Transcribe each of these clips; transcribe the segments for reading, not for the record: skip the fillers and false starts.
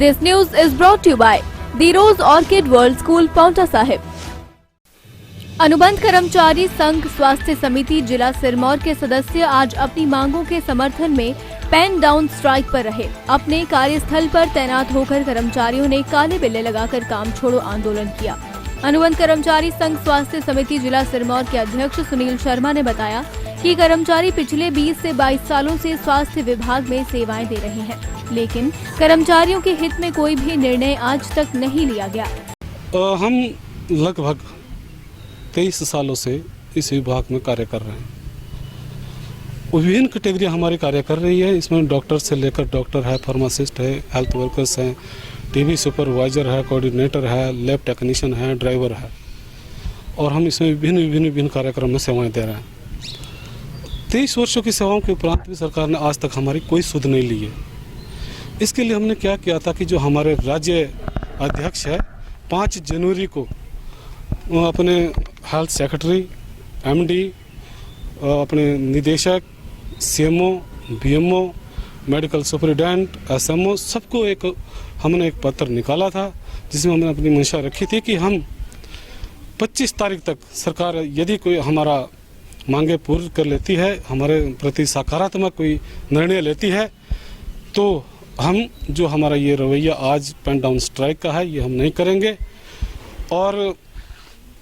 This news is brought to you by The Rose Orchid World School, Paonta Sahib. अनुबंध कर्मचारी संघ स्वास्थ्य समिति जिला सिरमौर के सदस्य आज अपनी मांगों के समर्थन में पेन डाउन स्ट्राइक पर रहे। अपने कार्यस्थल पर तैनात होकर कर्मचारियों ने काले बिल्ले लगाकर काम छोड़ो आंदोलन किया। अनुबंध कर्मचारी संघ स्वास्थ्य समिति जिला सिरमौर के अध्यक्ष सुनील शर्मा ने बताया कि कर्मचारी पिछले 20 से 22 सालों से स्वास्थ्य विभाग में सेवाएं दे रहे हैं, लेकिन कर्मचारियों के हित में कोई भी निर्णय आज तक नहीं लिया गया। हम लगभग 23 सालों से इस विभाग में कार्य कर रहे हैं। विभिन्न कैटेगरी हमारी कार्य कर रही है। इसमें डॉक्टर से लेकर डॉक्टर है, फार्मासिस्ट है, हेल्थ वर्कर्स हैं, टीबी सुपरवाइजर है, कोऑर्डिनेटर है, लैब टेक्नीशियन है, ड्राइवर है, और हम इसमें विभिन्न कार्यक्रम में सेवाएं दे रहे हैं। 23 वर्षों की सेवाओं के उपरांत भी सरकार ने आज तक हमारी कोई सुध नहीं ली है। इसके लिए हमने क्या किया था कि जो हमारे राज्य अध्यक्ष है 5 जनवरी को अपने हेल्थ सेक्रेटरी, एमडी, अपने निदेशक, CMO, BMO, medical superintendent, SMO, सबको हमने एक पत्र निकाला था जिसमें हमने अपनी मंशा रखी थी कि हम 25 तारीख तक सरकार यदि कोई हमारा मांगे पूर्ण कर लेती है, हमारे प्रति सकारात्मक कोई निर्णय लेती है, तो हम जो हमारा ये रवैया आज पेन डाउन स्ट्राइक का है ये हम नहीं करेंगे। और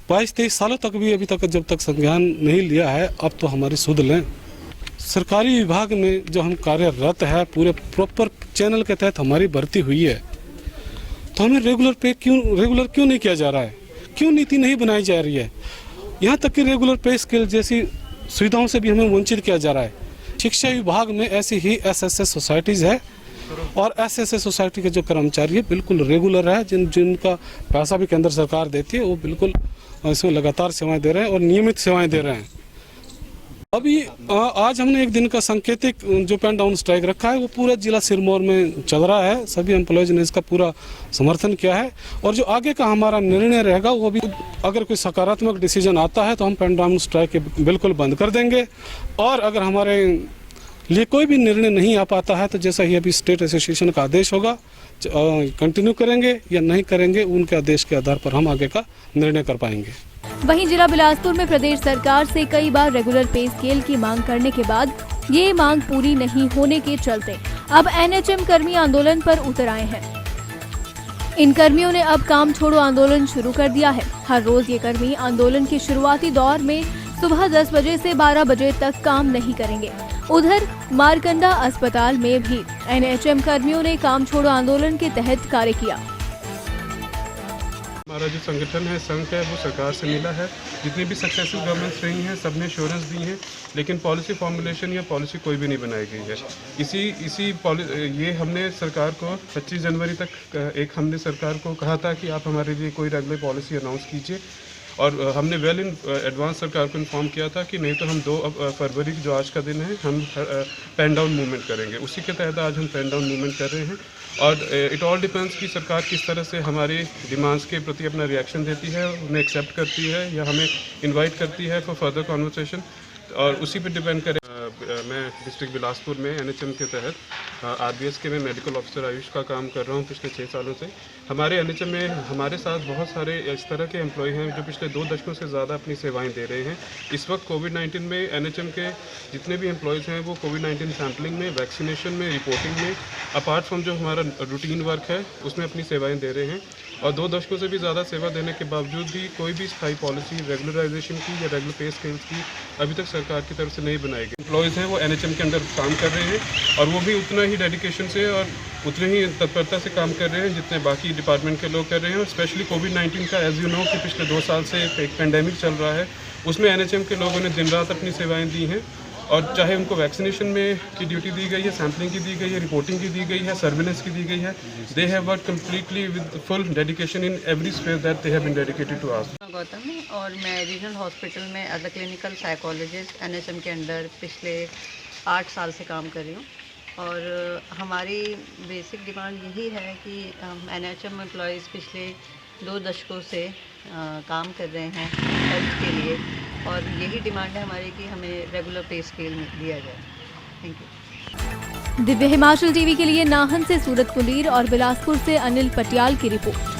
22-23 सालों तक भी अभी तक जब तक संज्ञान नहीं लिया है, अब तो हमारी सुध लें। सरकारी विभाग में जो हम कार्यरत है, पूरे प्रॉपर चैनल के तहत हमारी भर्ती हुई है, तो हमें रेगुलर क्यों नहीं किया जा रहा है? क्यों नीति नहीं बनाई जा रही है? यहाँ तक कि रेगुलर पे स्केल जैसी सुविधाओं से भी हमें वंचित किया जा रहा है। शिक्षा विभाग में ऐसी ही एसएसएस सोसाइटीज़ है, और एसएसएस सोसाइटी के जो कर्मचारी है बिल्कुल रेगुलर है, जिनका पैसा भी केंद्र सरकार देती है, वो बिल्कुल इसमें लगातार सेवाएं दे रहे हैं और नियमित सेवाएं दे रहे हैं। अभी आज हमने एक दिन का सांकेतिक जो पेन डाउन स्ट्राइक रखा है वो पूरा जिला सिरमौर में चल रहा है। सभी एम्प्लॉयज ने इसका पूरा समर्थन किया है, और जो आगे का हमारा निर्णय रहेगा वो भी अगर कोई सकारात्मक डिसीजन आता है तो हम पेन डाउन स्ट्राइक बिल्कुल बंद कर देंगे। और अगर हमारे लिए कोई भी निर्णय नहीं आ पाता है तो जैसा ही अभी स्टेट एसोसिएशन का आदेश होगा कंटिन्यू करेंगे या नहीं करेंगे, उनके आदेश के आधार पर हम आगे का निर्णय कर पाएंगे। वहीं जिला बिलासपुर में प्रदेश सरकार से कई बार रेगुलर पे स्केल की मांग करने के बाद ये मांग पूरी नहीं होने के चलते अब एनएचएम कर्मी आंदोलन पर उतर आए हैं। इन कर्मियों ने अब काम छोड़ो आंदोलन शुरू कर दिया है। हर रोज ये कर्मी आंदोलन के शुरुआती दौर में सुबह 10 बजे से 12 बजे तक काम नहीं करेंगे। उधर मारकंडा अस्पताल में भी एनएचएम कर्मियों ने काम छोड़ो आंदोलन के तहत कार्य किया। हमारा जो संगठन है, संघ है, वो सरकार से मिला है। जितनी भी सक्सेसफुल गवर्नमेंट्स रही हैं सबने एश्योरेंस दी है, लेकिन पॉलिसी फॉर्मुलेशन या पॉलिसी कोई भी नहीं बनाई गई है। ये हमने सरकार को 25 जनवरी तक हमने सरकार को कहा था कि आप हमारे लिए कोई रेगुलर पॉलिसी अनाउंस कीजिए, और हमने वेल इन एडवांस सरकार को इन्फॉर्म किया था कि नहीं तो हम 2 फरवरी जो आज का दिन है हम पेन डाउन मूवमेंट करेंगे। उसी के तहत आज हम पेन डाउन मूवमेंट कर रहे हैं, और इट ऑल डिपेंड्स कि सरकार किस तरह से हमारी डिमांड्स के प्रति अपना रिएक्शन देती है, उन्हें एक्सेप्ट करती है या हमें इनवाइट करती है फॉर फर्दर कॉन्वर्सेशन, और उसी पर डिपेंड करे। मैं डिस्ट्रिक्ट बिलासपुर में एनएचएम के तहत आरबीएस के में मेडिकल ऑफिसर आयुष का काम कर रहा हूँ पिछले 6 सालों से। हमारे एनएचएम में हमारे साथ बहुत सारे इस तरह के एम्प्लॉय हैं जो पिछले 2 दशकों से ज़्यादा अपनी सेवाएं दे रहे हैं। इस वक्त कोविड-19 में एनएचएम के जितने भी एम्प्लॉयज़ हैं वो कोविड-19 सैम्पलिंग में, वैक्सीनेशन में, रिपोर्टिंग में, अपार्ट फ्रॉम जो हमारा रूटीन वर्क है उसमें अपनी सेवाएँ दे रहे हैं। और 2 दशकों से भी ज़्यादा सेवा देने के बावजूद भी कोई भी स्थायी पॉलिसी रेगुलराइजेशन की या रेगुलर पे स्केल्स की अभी तक सरकार की तरफ से नहीं बनाई गई। एम्प्लॉयज़ हैं वो एनएचएम के अंदर काम कर रहे हैं, और वो भी उतना ही डेडिकेशन से और उतने ही तत्परता से काम कर रहे हैं जितने बाकी डिपार्टमेंट के लोग कर रहे हैं। और स्पेशली कोविड-19 का एज यू नो कि पिछले 2 साल से एक पेंडेमिक चल रहा है, उसमें एनएचएम के लोगों ने दिन रात अपनी सेवाएँ दी हैं, और चाहे उनको वैक्सीनेशन में की ड्यूटी दी गई है, सैम्पलिंग की दी गई है, रिपोर्टिंग की दी गई है, सर्विलेंस की दी गई है, they have worked completely with full dedication in every space that they have been dedicated to us. Gautam, और मैं रीजनल हॉस्पिटल में as a clinical psychologist NHM के अंडर पिछले 8 साल से काम कर रही हूँ, और हमारी बेसिक डिमांड यही है कि एनएचएम एम्प्लॉयज़ पिछले 2 दशकों से काम कर रहे हैं हेल्थ के लिए, और यही डिमांड है हमारी कि हमें रेगुलर पे स्केल दिया जाए। Thank you. Divya Himachal TV के लिए नाहन से सूरत कुलीर और बिलासपुर से अनिल पटियाल की रिपोर्ट।